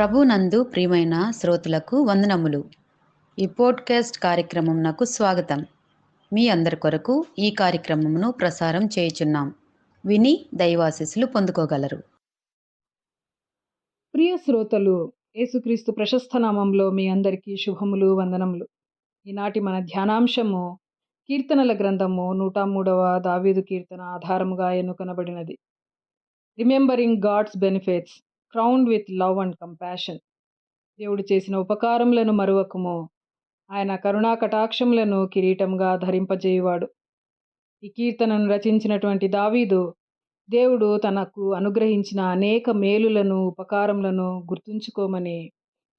ప్రభునందు ప్రియమైన శ్రోతలకు వందనములు. ఈ పోడ్కాస్ట్ కార్యక్రమంనకు స్వాగతం. మీ అందరి కొరకు ఈ కార్యక్రమమును ప్రసారం చేయుచున్నాం. విని దైవాశీస్సులు పొందుకోగలరు. ప్రియ శ్రోతలు, యేసుక్రీస్తు ప్రశస్త నామంలో మీ అందరికీ శుభములు, వందనములు. ఈనాటి మన ధ్యానాంశము కీర్తనల గ్రంథము 103వ దావీదు కీర్తన ఆధారముగా ఎన్నుకొనబడినది. Remembering God's benefits crowned with love and compassion. దేవుడు చేసిన ఉపకారములను మరువకము, ఆయన కరుణా కటాక్షములను కిరీటంగా ధరింపజేయువాడు. ఈ కీర్తనను రచించినటువంటి దావీదు దేవుడు తనకు అనుగ్రహించిన అనేక మేలులను, ఉపకారములను గుర్తుంచుకోమని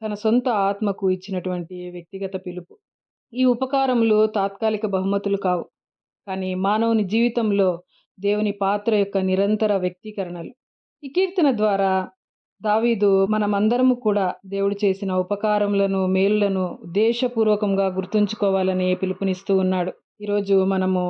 తన సొంత ఆత్మకు ఇచ్చినటువంటి వ్యక్తిగత పిలుపు. ఈ ఉపకారములు తాత్కాలిక బహుమతులు కావు, కానీ మానవుని జీవితంలో దేవుని పాత్ర యొక్క నిరంతర వ్యక్తీకరణలు. ఈ కీర్తన ద్వారా దావీదు మనమందరము కూడా దేవుడు చేసిన ఉపకారములను, మేలులను ఉద్దేశపూర్వకంగా గుర్తుంచుకోవాలని పిలుపునిస్తూ ఉన్నాడు. ఈరోజు మనము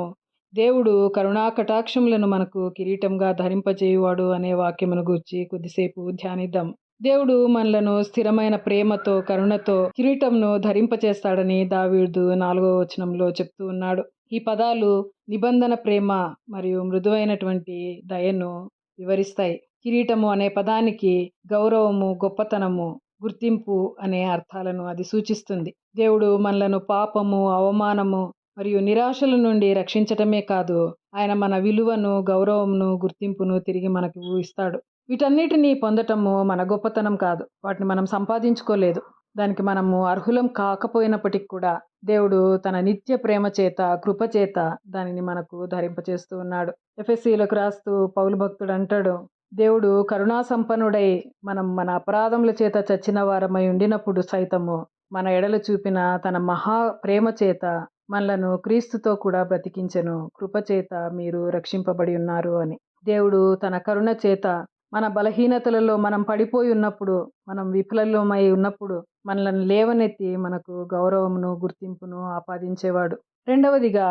దేవుడు కరుణా కటాక్షములను మనకు కిరీటంగా ధరింపజేయువాడు అనే వాక్యమును గూర్చి కొద్దిసేపు ధ్యానిద్దాం. దేవుడు మనలను స్థిరమైన ప్రేమతో, కరుణతో కిరీటంను ధరింపచేస్తాడని దావీదు 4వ వచనంలో చెప్తూ ఉన్నాడు. ఈ పదాలు నిబంధన ప్రేమ మరియు మృదువైనటువంటి దయను వివరిస్తాయి. కిరీటము అనే పదానికి గౌరవము, గొప్పతనము, గుర్తింపు అనే అర్థాలను అది సూచిస్తుంది. దేవుడు మనలను పాపము, అవమానము మరియు నిరాశల నుండి రక్షించటమే కాదు, ఆయన మన విలువను, గౌరవమును, గుర్తింపును తిరిగి మనకు ఇస్తాడు. వీటన్నిటినీ పొందటము మన గొప్పతనం కాదు, వాటిని మనం సంపాదించుకోలేదు. దానికి మనము అర్హులం కాకపోయినప్పటికీ కూడా దేవుడు తన నిత్య ప్రేమ చేత, కృప చేత దానిని మనకు ధరింపచేస్తూ ఉన్నాడు. ఎఫెసీయులకు రాస్తూ పౌలు భక్తుడు అంటాడు, దేవుడు కరుణా సంపన్నుడై మనం మన అపరాధముల చేత చచ్చిన వారమై ఉండినప్పుడు సైతము మన ఎడల చూపిన తన మహా ప్రేమ చేత మనలను క్రీస్తుతో కూడా బ్రతికించెను, కృపచేత మీరు రక్షింపబడి ఉన్నారు అని. దేవుడు తన కరుణ చేత మన బలహీనతలలో మనం పడిపోయి ఉన్నప్పుడు, మనం విఫలమై ఉన్నప్పుడు మనలను లేవనెత్తి మనకు గౌరవమును, గుర్తింపును ఆపాదించేవాడు. రెండవదిగా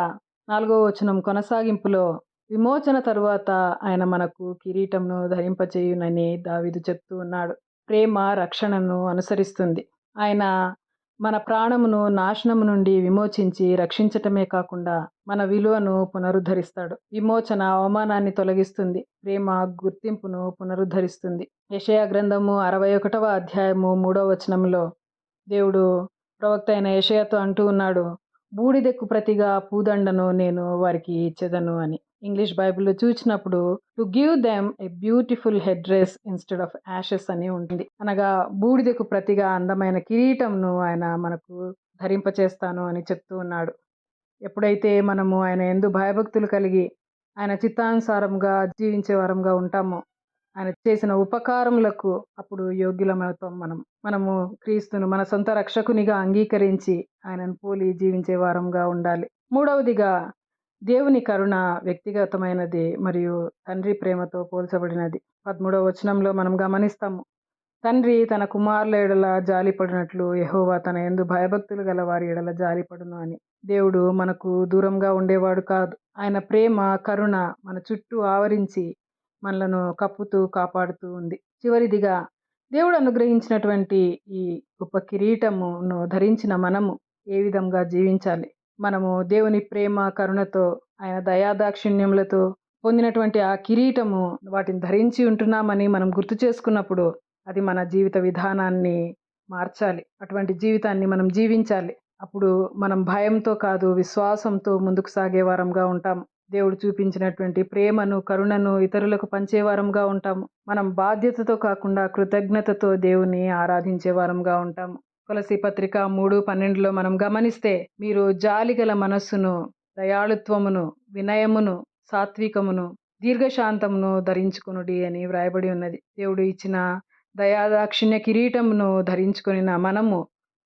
4వ వచనం కొనసాగింపులో విమోచన తరువాత ఆయన మనకు కిరీటంను ధరింపచేయునని దావీదు చెప్తూ ఉన్నాడు. ప్రేమ రక్షణను అనుసరిస్తుంది. ఆయన మన ప్రాణమును నాశనము నుండి విమోచించి రక్షించటమే కాకుండా మన విలువను పునరుద్ధరిస్తాడు. విమోచన అవమానాన్ని తొలగిస్తుంది, ప్రేమ గుర్తింపును పునరుద్ధరిస్తుంది. యెషయా గ్రంథము 61వ అధ్యాయము 3వ వచనంలో దేవుడు ప్రవక్త అయిన యెషయాతో అంటూ ఉన్నాడు, బూడిదెక్కు ప్రతిగా పూదండను నేను వారికి ఇచ్చెదను అని. ఇంగ్లీష్ బైబిల్లో చూసినప్పుడు to give them a beautiful head dress instead of Ashes అని ఉంటుంది. అనగా బూడిదకు ప్రతిగా అందమైన కిరీటంను ఆయన మనకు ధరింపచేస్తాను అని చెప్తూ ఉన్నాడు. ఎప్పుడైతే మనము ఆయన యందు భయభక్తులు కలిగి ఆయన చిత్తానుసారంగా జీవించే వారంగా ఉంటామో, ఆయన చేసిన ఉపకారములకు అప్పుడు యోగ్యులమవుతాం. మనము క్రీస్తును మన సొంత రక్షకునిగా అంగీకరించి ఆయనను పోలి జీవించే వారంగా ఉండాలి. మూడవదిగా దేవుని కరుణ వ్యక్తిగతమైనది మరియు తండ్రి ప్రేమతో పోల్చబడినది. 13వ వచనంలో మనం గమనిస్తాము, తండ్రి తన కుమారుల ఎడల జాలిపడినట్లు యెహోవా తన యందు భయభక్తులు గల వారి ఎడల జాలిపడును అని. దేవుడు మనకు దూరంగా ఉండేవాడు కాదు. ఆయన ప్రేమ, కరుణ మన చుట్టూ ఆవరించి మనలను కప్పుతూ కాపాడుతూ ఉంది. చివరిదిగా దేవుడు అనుగ్రహించినటువంటి ఈ గొప్ప కిరీటమును ధరించిన మనము ఏ విధంగా జీవించాలి? మనము దేవుని ప్రేమ, కరుణతో, ఆయన దయాదాక్షిణ్యములతో పొందినటువంటి ఆ కిరీటము వాటిని ధరించి ఉంటున్నామని మనం గుర్తు చేసుకున్నప్పుడు అది మన జీవిత విధానాన్ని మార్చాలి. అటువంటి జీవితాన్ని మనం జీవించాలి. అప్పుడు మనం భయంతో కాదు, విశ్వాసంతో ముందుకు సాగే వారంగా ఉంటాము. దేవుడు చూపించినటువంటి ప్రేమను, కరుణను ఇతరులకు పంచేవారంగా ఉంటాము. మనం బాధ్యతతో కాకుండా కృతజ్ఞతతో దేవుని ఆరాధించే వారంగా ఉంటాము. కొలసీ పత్రిక 3:12లో మనం గమనిస్తే, మీరు జాలిగల మనస్సును, దయాళుత్వమును, వినయమును, సాత్వికమును, దీర్ఘశాంతమును ధరించుకొనుడి అని వ్రాయబడి ఉన్నది. దేవుడు ఇచ్చిన దయాదాక్షిణ్య కిరీటమును ధరించుకొనిన మనము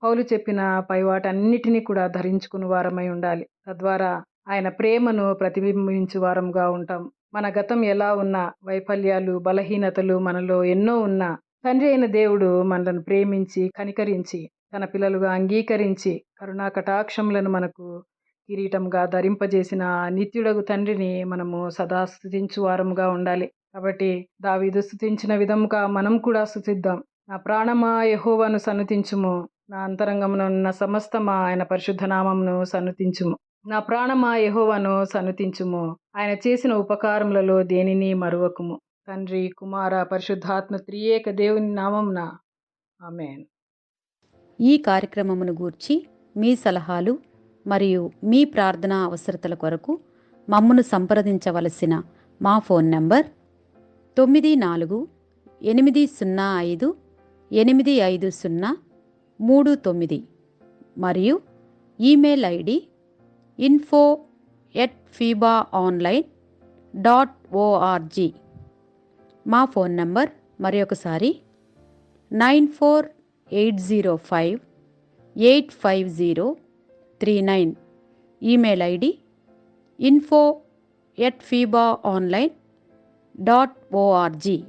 పౌలు చెప్పిన పై వాటన్నిటినీ కూడా ధరించుకుని వారమై ఉండాలి. తద్వారా ఆయన ప్రేమను ప్రతిబింబించు వారంగా ఉంటాం. మన గతం ఎలా ఉన్నా, వైఫల్యాలు, బలహీనతలు మనలో ఎన్నో ఉన్నా, తండ్రి అయిన దేవుడు మనలను ప్రేమించి, కనికరించి, తన పిల్లలుగా అంగీకరించి కరుణా కటాక్షములను మనకు కిరీటంగా ధరింపజేసిన నిత్యుడగు తండ్రిని మనము సదా స్తుతించు వారముగా ఉండాలి. కాబట్టి దావీదు స్తుతించిన విధముగా మనం కూడా స్తుతిద్దాం. నా ప్రాణమా యెహోవాను సన్నుతించుము, నా అంతరంగమునున్న సమస్తమా ఆయన పరిశుద్ధ నామమును సన్నుతించుము. నా ప్రాణమా యెహోవాను సన్నుతించుము, ఆయన చేసిన ఉపకారములలో దేనిని మరువకుము. తండ్రి, కుమార, పరిశుద్ధాత్మ త్రియేక దేవుని నామమున ఆమేన్. ఈ కార్యక్రమమును గూర్చి మీ సలహాలు మరియు మీ ప్రార్థనా అవసరతల కొరకు మమ్మను సంప్రదించవలసిన మా ఫోన్ నంబర్ 948585085039 మరియు ఈమెయిల్ ఐడి info@fibaonline.org. మా ఫోన్ నంబర్ మరొకసారి 9480585039. Email ID info@fibaonline.org.